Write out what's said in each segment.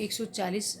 140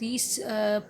30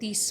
30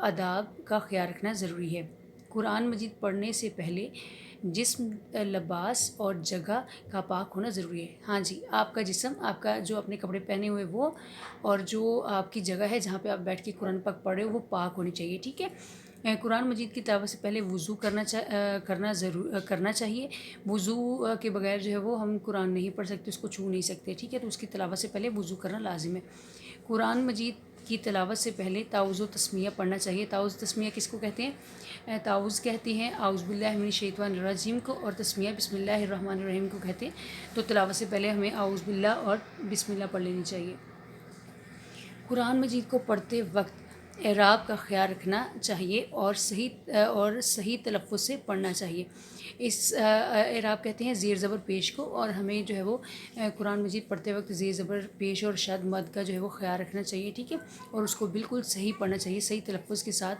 آداب کا خیال رکھنا ضروری ہے۔ قرآن مجید پڑھنے سے پہلے جسم، لباس اور جگہ کا پاک ہونا ضروری ہے۔ ہاں جی، آپ کا جسم، آپ کا جو اپنے کپڑے پہنے ہوئے وہ، اور جو آپ کی جگہ ہے جہاں پہ آپ بیٹھ کے قرآن پاک پڑھ رہے ہو وہ پاک ہونی چاہیے، ٹھیک ہے۔ قرآن مجید کی تلاوت سے پہلے وضو کرنا چاہیے۔ وضو کے بغیر جو ہے وہ ہم قرآن نہیں پڑھ سکتے، اس کو چھو نہیں سکتے، ٹھیک ہے۔ تو اس کی تلاوت سے پہلے وضو کرنا لازم ہے۔ قرآن مجید کی تلاوت سے پہلے تعوذ و تسمیہ پڑھنا چاہیے۔ تعوذ تسمیہ کس کو کہتے ہیں؟ تعوذ کہتے ہیں اعوذ باللہ من الشیطان الرجیم کو، اور تسمیہ بسم اللہ الرحمن الرحیم کو کہتے ہیں۔ تو تلاوت سے پہلے ہمیں اعوذ باللہ اور بسم اللہ پڑھ لینی چاہیے۔ قرآن مجید کو پڑھتے وقت اعراب کا خیال رکھنا چاہیے اور صحیح تلفظ سے پڑھنا چاہیے۔ اس اعراب کہتے ہیں زیر زبر پیش کو، اور ہمیں جو ہے وہ قرآن مجید پڑھتے وقت زیر زبر پیش اور شد مد کا جو ہے وہ خیال رکھنا چاہیے، ٹھیک ہے، اور اس کو بالکل صحیح پڑھنا چاہیے، صحیح تلفظ کے ساتھ،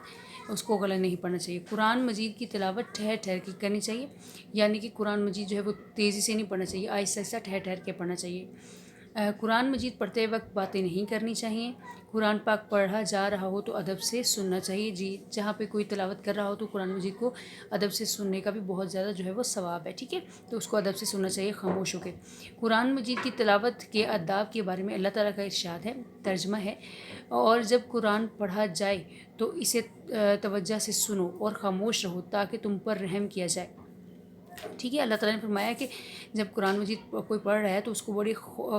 اس کو غلط نہیں پڑھنا چاہیے۔ قرآن مجید کی تلاوت ٹھہر ٹھہر کے کرنی چاہیے، یعنی کہ قرآن مجید جو ہے وہ تیزی سے نہیں پڑھنا چاہیے، آہستہ آہستہ ٹھہر ٹھہر کے پڑھنا چاہیے۔ قرآن مجید پڑھتے وقت باتیں نہیں کرنی چاہیے۔ قرآن پاک پڑھا جا رہا ہو تو ادب سے سننا چاہیے، جی، جہاں پہ کوئی تلاوت کر رہا ہو تو قرآن مجید کو ادب سے سننے کا بھی بہت زیادہ جو ہے وہ ثواب ہے، ٹھیک ہے، تو اس کو ادب سے سننا چاہیے، خاموش ہو کے۔ قرآن مجید کی تلاوت کے آداب کے بارے میں اللہ تعالیٰ کا ارشاد ہے، ترجمہ ہے، اور جب قرآن پڑھا جائے تو اسے توجہ سے سنو اور خاموش رہو تاکہ تم پر رحم کیا جائے، ٹھیک ہے۔ اللہ تعالیٰ نے فرمایا کہ جب قرآن مجید کوئی پڑھ رہا ہے تو اس کو بڑی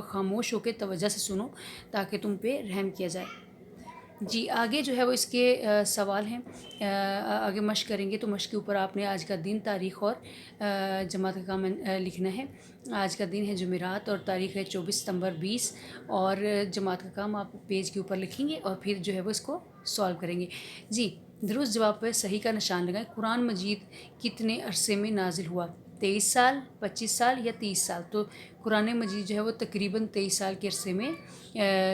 خاموش ہو کے توجہ سے سنو تاکہ تم پہ رحم کیا جائے۔ جی، آگے جو ہے وہ اس کے سوال ہیں، آگے مشق کریں گے، تو مشق کے اوپر آپ نے آج کا دن، تاریخ اور جماعت کا کام لکھنا ہے۔ آج کا دن ہے جمعرات اور تاریخ ہے 24 ستمبر 20، اور جماعت کا کام آپ پیج کے اوپر لکھیں گے اور پھر جو ہے وہ اس کو سالو کریں گے۔ جی، درست جواب پہ صحیح کا نشان لگائیں۔ قرآن مجید کتنے عرصے میں نازل ہوا؟ 23 سال، 25 سال یا 30 سال؟ تو قرآن مجید جو ہے وہ تقریباً 23 سال کے عرصے میں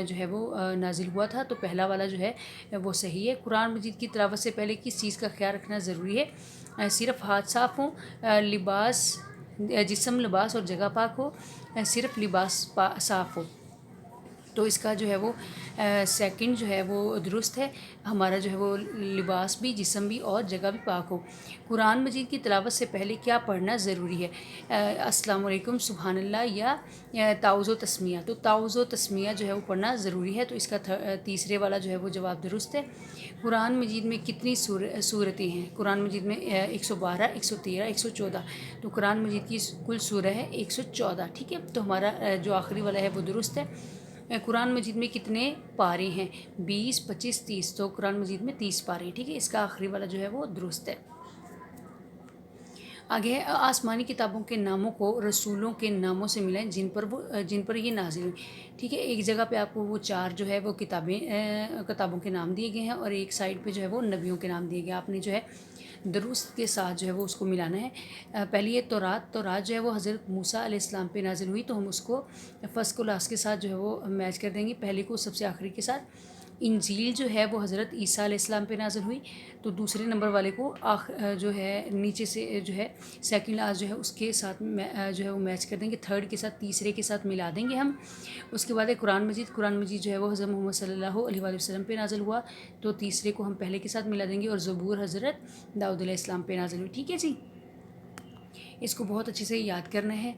جو ہے وہ نازل ہوا تھا، تو پہلا والا جو ہے وہ صحیح ہے۔ قرآن مجید کی تلاوت سے پہلے کس چیز کا خیال رکھنا ضروری ہے؟ صرف ہاتھ صاف ہوں، جسم، لباس اور جگہ پاک ہو، صرف لباس صاف ہو؟ تو اس کا جو ہے وہ سیکنڈ جو ہے وہ درست ہے، ہمارا جو ہے وہ لباس بھی، جسم بھی اور جگہ بھی پاک ہو۔ قرآن مجید کی تلاوت سے پہلے کیا پڑھنا ضروری ہے؟ السلام علیکم، سبحان اللہ یا تعوذ و تسمیہ؟ تو تعوذ و تسمیہ جو ہے وہ پڑھنا ضروری ہے، تو اس کا تیسرے والا جو ہے وہ جواب درست ہے۔ قرآن مجید میں کتنی سورتیں ہیں؟ قرآن مجید میں 112، 113، 114، تو قرآن مجید کی کل سورہ ہے 114، ٹھیک ہے، تو ہمارا جو آخری والا ہے وہ درست ہے۔ قرآن مجید میں کتنے پارے ہیں؟ 20، 25، 30، تو قرآن مجید میں 30 پارے ہیں، ٹھیک ہے، اس کا آخری والا جو ہے وہ درست ہے۔ آگے ہے آسمانی کتابوں کے ناموں کو رسولوں کے ناموں سے ملائیں جن پر یہ نازل ہوئی، ٹھیک ہے۔ ایک جگہ پہ آپ کو وہ 4 جو ہے وہ کتابوں کے نام دیے گئے ہیں، اور ایک سائڈ پہ جو ہے وہ نبیوں کے نام دیے گئے، آپ نے جو ہے درست کے ساتھ جو ہے وہ اس کو ملانا ہے۔ پہلی ہے تورات جو ہے وہ حضرت موسیٰ علیہ السلام پہ نازل ہوئی، تو ہم اس کو فرسٹ کو لاسٹ کے ساتھ جو ہے وہ میچ کر دیں گے، پہلے کو سب سے آخری کے ساتھ۔ انجیل جو ہے وہ حضرت عیسیٰ علیہ السلام پہ نازل ہوئی، تو دوسرے نمبر والے کو جو ہے نیچے سے جو ہے سیکنڈ لاسٹ جو ہے اس کے ساتھ جو ہے وہ میچ کر دیں گے، تھرڈ کے ساتھ تیسرے کے ساتھ ملا دیں گے ہم۔ اس کے بعد ہے قرآن مجید جو ہے وہ حضرت محمد صلی اللہ علیہ وآلہ وسلم پہ نازل ہوا، تو تیسرے کو ہم پہلے کے ساتھ ملا دیں گے، اور زبور حضرت داؤد علیہ السلام پہ نازل ہوئی، ٹھیک ہے جی۔ اس کو بہت اچھے سے یاد کرنا ہے،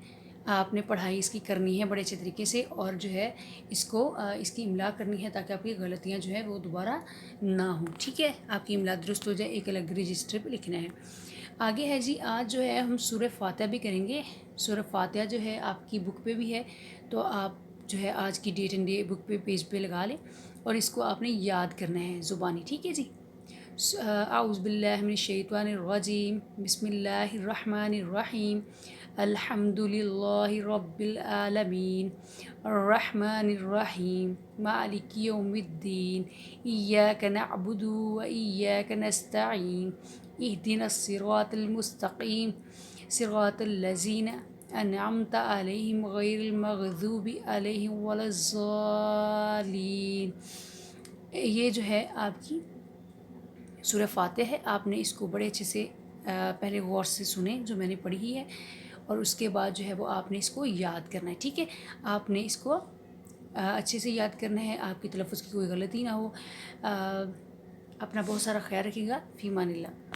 آپ نے پڑھائی اس کی کرنی ہے بڑے اچھے طریقے سے، اور جو ہے اس کی املا کرنی ہے تاکہ آپ کی غلطیاں جو ہے وہ دوبارہ نہ ہوں، ٹھیک ہے، آپ کی املا درست ہو جائے، ایک الگ رجسٹر پہ لکھنا ہے۔ آگے ہے جی، آج جو ہے ہم سورہ فاتحہ بھی کریں گے۔ سورہ فاتحہ جو ہے آپ کی بک پہ بھی ہے، تو آپ جو ہے آج کی ڈیٹ اینڈ ڈے بک پہ پیج پہ لگا لیں، اور اس کو آپ نے یاد کرنا ہے زبانی، ٹھیک ہے جی۔ اعوذ باللہ من الشیطان الرجیم، بسم اللہ الرحمن الرحیم، الحمد للہ رب العالمین، الرحمن الرحیم، مالک یوم الدین، ایاک نعبد و ایاک نستعین، اہدنا الصراط المستقیم، صراط الذین انعمت علیہم غیر المغضوب علیہم ولا الضالین۔ یہ جو ہے آپ کی سورہ فاتحہ ہے، آپ نے اس کو بڑے اچھے سے پہلے غور سے سنیں جو میں نے پڑھی ہے، اور اس کے بعد جو ہے وہ آپ نے اس کو یاد کرنا ہے، ٹھیک ہے، آپ نے اس کو اچھے سے یاد کرنا ہے، آپ کی تلفظ کی کوئی غلطی نہ ہو۔ اپنا بہت سارا خیال رکھیے گا. فی امان اللہ.